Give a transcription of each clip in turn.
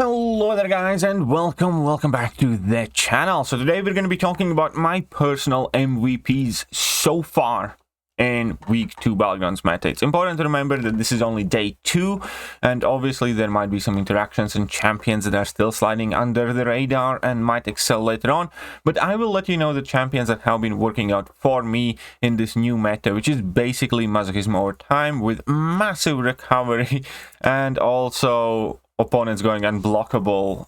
Hello there guys, and welcome back to the channel. So today we're going to be talking about my personal MVPs so far in week 2 Battlegrounds meta. It's important to remember that this is only day 2, and obviously there might be some interactions and champions that are still sliding under the radar and might excel later on, but I will let you know the champions that have been working out for me in this new meta, which is basically Masochism over time with massive recovery and also opponents going unblockable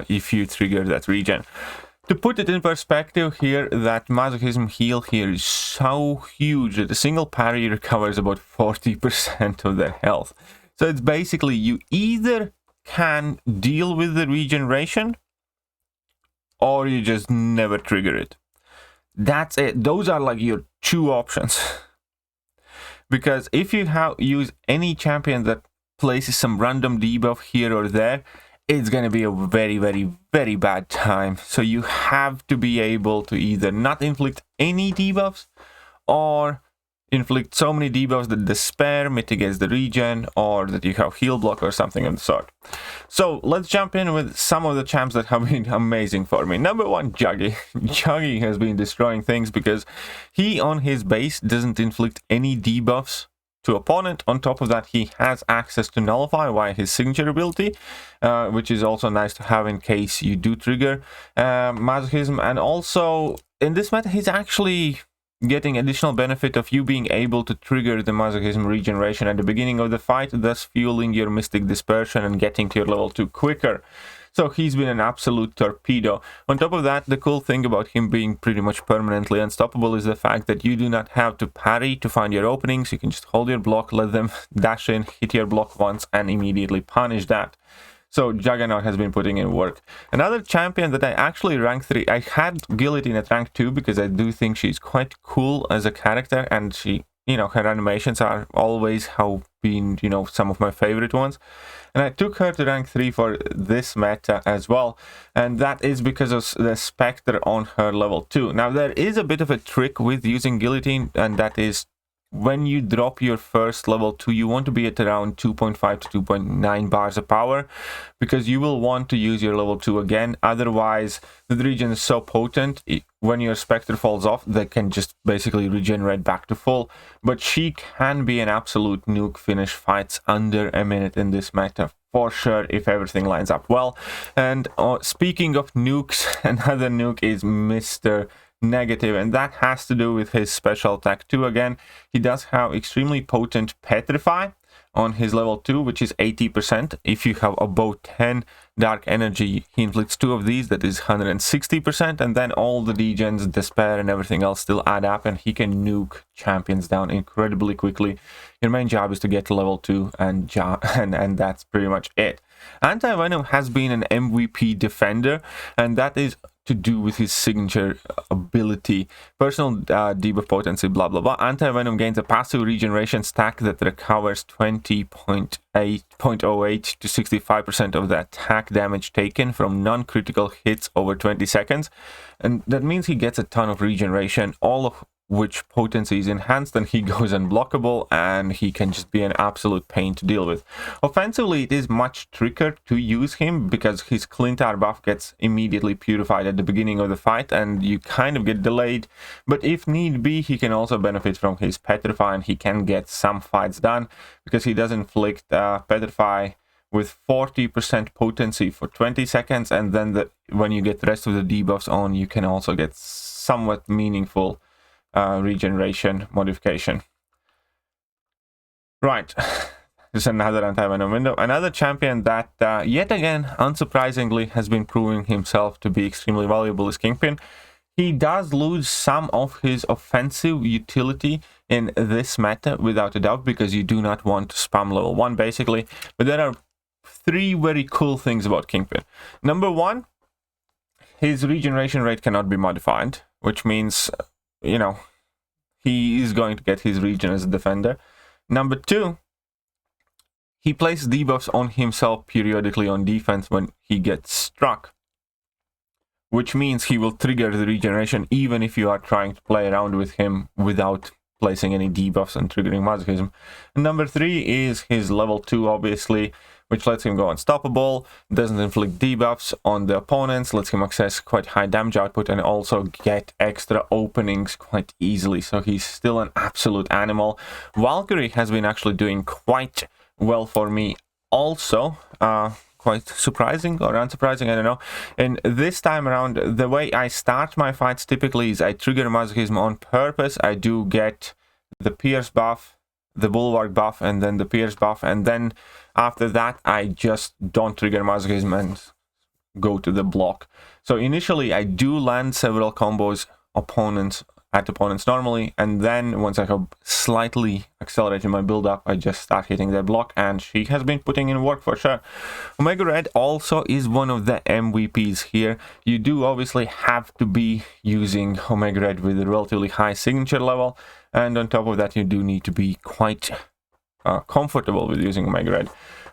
if you trigger that regen. To put it in perspective here, that Masochism heal here is so huge that a single parry recovers about 40% of their health. So it's basically you either can deal with the regeneration or you just never trigger it. That's it. Those are like your two options. Because if you use any champion that places some random debuff here or there, it's going to be a very bad time. So you have to be able to either not inflict any debuffs or inflict so many debuffs that despair mitigates the regen, or that you have heal block or something of the sort. So let's jump in with some of the champs that have been amazing for me. Number 1, Juggy. Juggy has been destroying things because he on his base doesn't inflict any debuffs to opponent. On top of that, he has access to nullify via his signature ability, which is also nice to have in case you do trigger Masochism. And also in this meta, he's actually getting additional benefit of you being able to trigger the Masochism regeneration at the beginning of the fight, thus fueling your Mystic Dispersion and getting to your level 2 quicker. So he's been an absolute torpedo. On top of that, the cool thing about him being pretty much permanently unstoppable is the fact that you do not have to parry to find your openings. You can just hold your block, let them dash in, hit your block once, and immediately punish that. So Juggernaut has been putting in work. Another champion that I actually ranked 3, I had Guillotine at rank 2 because I do think she's quite cool as a character, and she, her animations are always have been, some of my favorite ones. And I took her to rank 3 for this meta as well, and that is because of the Spectre on her level 2. Now there is a bit of a trick with using Guillotine, and that is when you drop your first level 2, you want to be at around 2.5 to 2.9 bars of power, because you will want to use your level 2 again. Otherwise, the regen is so potent, when your Spectre falls off, they can just basically regenerate back to full. But she can be an absolute nuke, finish fights under a minute in this meta, for sure, if everything lines up well. And speaking of nukes, another nuke is Mr. Negative, and that has to do with his special attack 2 again. He does have extremely potent Petrify on his level 2, which is 80%. If you have above 10 dark energy, he inflicts 2 of these, that is 160%, and then all the degens, despair, and everything else still add up, and he can nuke champions down incredibly quickly. Your main job is to get to level 2, and that's pretty much it. Anti-Venom has been an MVP defender, and that is to do with his signature ability, personal debuff potency, blah blah blah. Anti-Venom gains a passive regeneration stack that recovers 20.08 to 65% of the attack damage taken from non-critical hits over 20 seconds, and that means he gets a ton of regeneration, all of which potency is enhanced, and he goes unblockable, and he can just be an absolute pain to deal with. Offensively, it is much trickier to use him because his Clintar buff gets immediately purified at the beginning of the fight, and you kind of get delayed. But if need be, he can also benefit from his Petrify, and he can get some fights done because he does inflict Petrify with 40% potency for 20 seconds, and then when you get the rest of the debuffs on, you can also get somewhat meaningful regeneration modification. Right, this is another anti-venom window. Another champion that yet again, unsurprisingly, has been proving himself to be extremely valuable is Kingpin. He does lose some of his offensive utility in this meta, without a doubt, because you do not want to spam level 1 basically. But there are 3 very cool things about Kingpin. Number 1, his regeneration rate cannot be modified, which means he is going to get his regen as a defender. Number 2, he places debuffs on himself periodically on defense when he gets struck, which means he will trigger the regeneration even if you are trying to play around with him without placing any debuffs and triggering Masochism. And number 3 is his level 2, obviously, which lets him go unstoppable, doesn't inflict debuffs on the opponents, lets him access quite high damage output, and also get extra openings quite easily. So he's still an absolute animal. Valkyrie has been actually doing quite well for me also. Quite surprising or unsurprising, I don't know. And this time around, the way I start my fights typically is I trigger Masochism on purpose. I do get the Pierce buff, the Bulwark buff, and then the Pierce buff, and then after that I just don't trigger Masochism and go to the block. So initially I do land several combos at opponents normally, and then once I have slightly accelerated my build up, I just start hitting their block, and she has been putting in work for sure. Omega Red also is one of the MVPs here. You do obviously have to be using Omega Red with a relatively high signature level, and on top of that you do need to be quite comfortable with using Omega Red.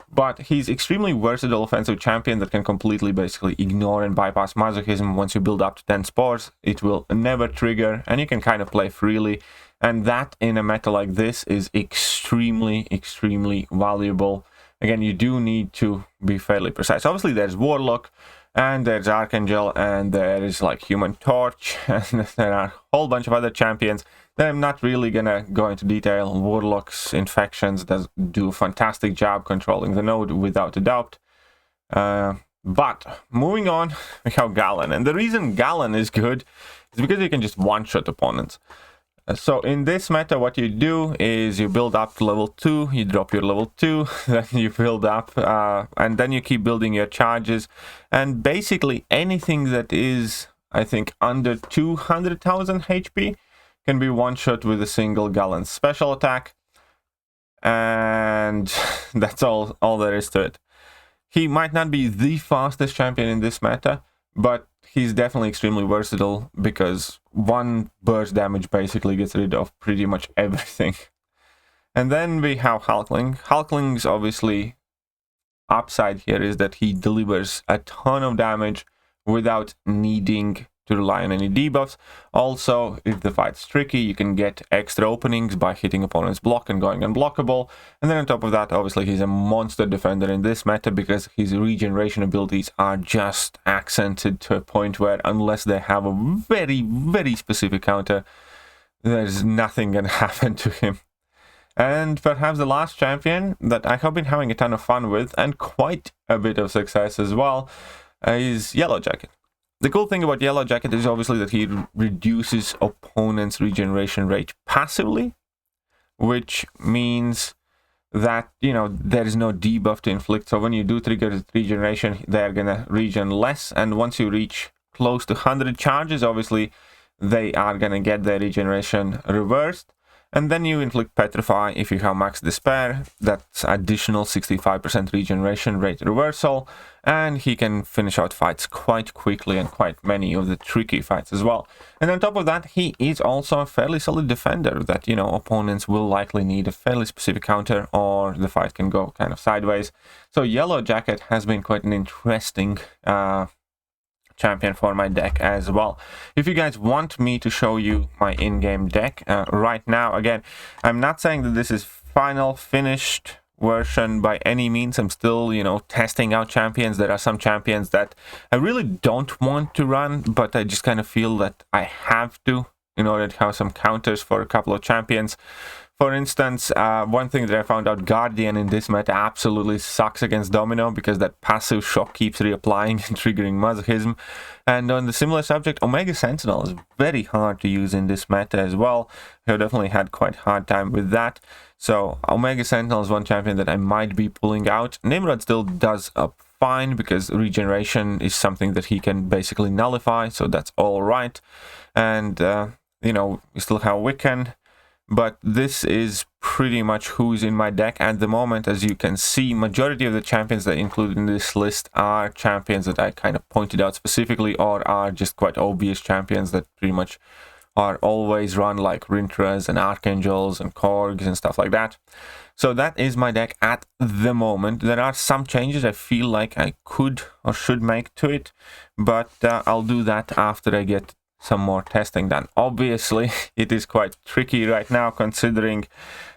But he's extremely versatile offensive champion that can completely basically ignore and bypass Masochism. Once you build up to 10 spores, it will never trigger, and you can kind of play freely. And that in a meta like this is extremely, extremely valuable. Again, you do need to be fairly precise. Obviously, there's Warlock, and there's Archangel, and there is like Human Torch, and there are a whole bunch of other champions that I'm not really gonna go into detail. Warlock's Infections does do a fantastic job controlling the node without a doubt. But moving on, we have Galen, and the reason Galen is good is because you can just one-shot opponents. So in this meta, what you do is you build up to level 2, you drop your level 2, then you build up, and then you keep building your charges. And basically anything that is, I think, under 200,000 HP can be one-shot with a single Galen special attack. And that's all there is to it. He might not be the fastest champion in this meta, but he's definitely extremely versatile because one burst damage basically gets rid of pretty much everything. And then we have Hulkling. Hulkling's obviously upside here is that he delivers a ton of damage without needing to rely on any debuffs. Also, if the fight's tricky, you can get extra openings by hitting opponent's block and going unblockable. And then on top of that, obviously he's a monster defender in this meta because his regeneration abilities are just accented to a point where unless they have a very, very specific counter, there's nothing gonna happen to him. And perhaps the last champion that I have been having a ton of fun with and quite a bit of success as well is Yellow Jacket. The cool thing about Yellow Jacket is obviously that he reduces opponents' regeneration rate passively, which means that, you know, there is no debuff to inflict. So when you do trigger regeneration, they're gonna regen less, and once you reach close to 100 charges, obviously they are gonna get their regeneration reversed. And then you inflict Petrify if you have Max Despair. That's additional 65% regeneration rate reversal, and he can finish out fights quite quickly and quite many of the tricky fights as well. And on top of that, he is also a fairly solid defender that, you know, opponents will likely need a fairly specific counter or the fight can go kind of sideways. So Yellow Jacket has been quite an interesting champion for my deck as well. If you guys want me to show you my in-game deck right now, again, I'm not saying that this is final finished version by any means. I'm still, you know, testing out champions. There are some champions that I really don't want to run, but I just kind of feel that I have to in order to have some counters for a couple of champions. For instance, one thing that I found out, Guardian in this meta absolutely sucks against Domino because that passive shock keeps reapplying and triggering Masochism. And on the similar subject, Omega Sentinel is very hard to use in this meta as well. I've definitely had quite a hard time with that. So Omega Sentinel is one champion that I might be pulling out. Nimrod still does fine because regeneration is something that he can basically nullify, so that's all right. And, you know, we still have Wiccan. But this is pretty much who's in my deck at the moment. As you can see, majority of the champions that are included in this list are champions that I kind of pointed out specifically, or are just quite obvious champions that pretty much are always run, like Rintras and Archangels and Korgs and stuff like that. So that is my deck at the moment. There are some changes I feel like I could or should make to it, but I'll do that after I get some more testing done. Obviously, it is quite tricky right now considering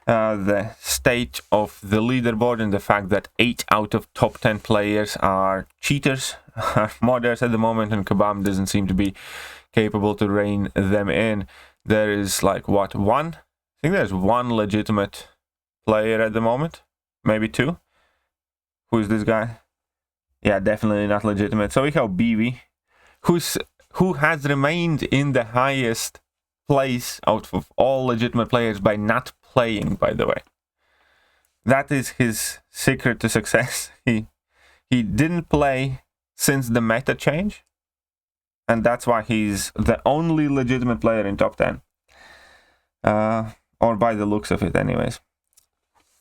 the state of the leaderboard and the fact that 8 out of top 10 players are cheaters, are modders at the moment, and Kabam doesn't seem to be capable to rein them in. There is like, what, one? I think there's one legitimate player at the moment, maybe two. Who is this guy? Yeah, definitely not legitimate. So we have BV, who has remained in the highest place out of all legitimate players by not playing, by the way. That is his secret to success. He didn't play since the meta change, and that's why he's the only legitimate player in top 10. Or by the looks of it anyways.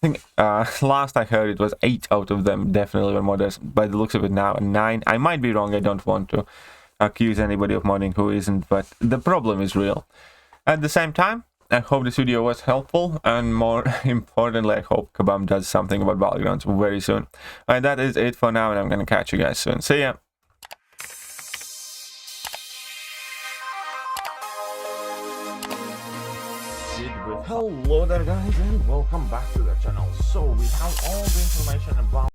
I think last I heard it was 8 out of them definitely were modders. By the looks of it now, 9. I might be wrong, I don't want to accuse anybody of modding who isn't, but the problem is real. At the same time, I hope this video was helpful, and more importantly, I hope Kabam does something about Battlegrounds very soon. Alright, that is it for now, and I'm gonna catch you guys soon. See ya! Hello there guys, and welcome back to the channel. So we have all the information about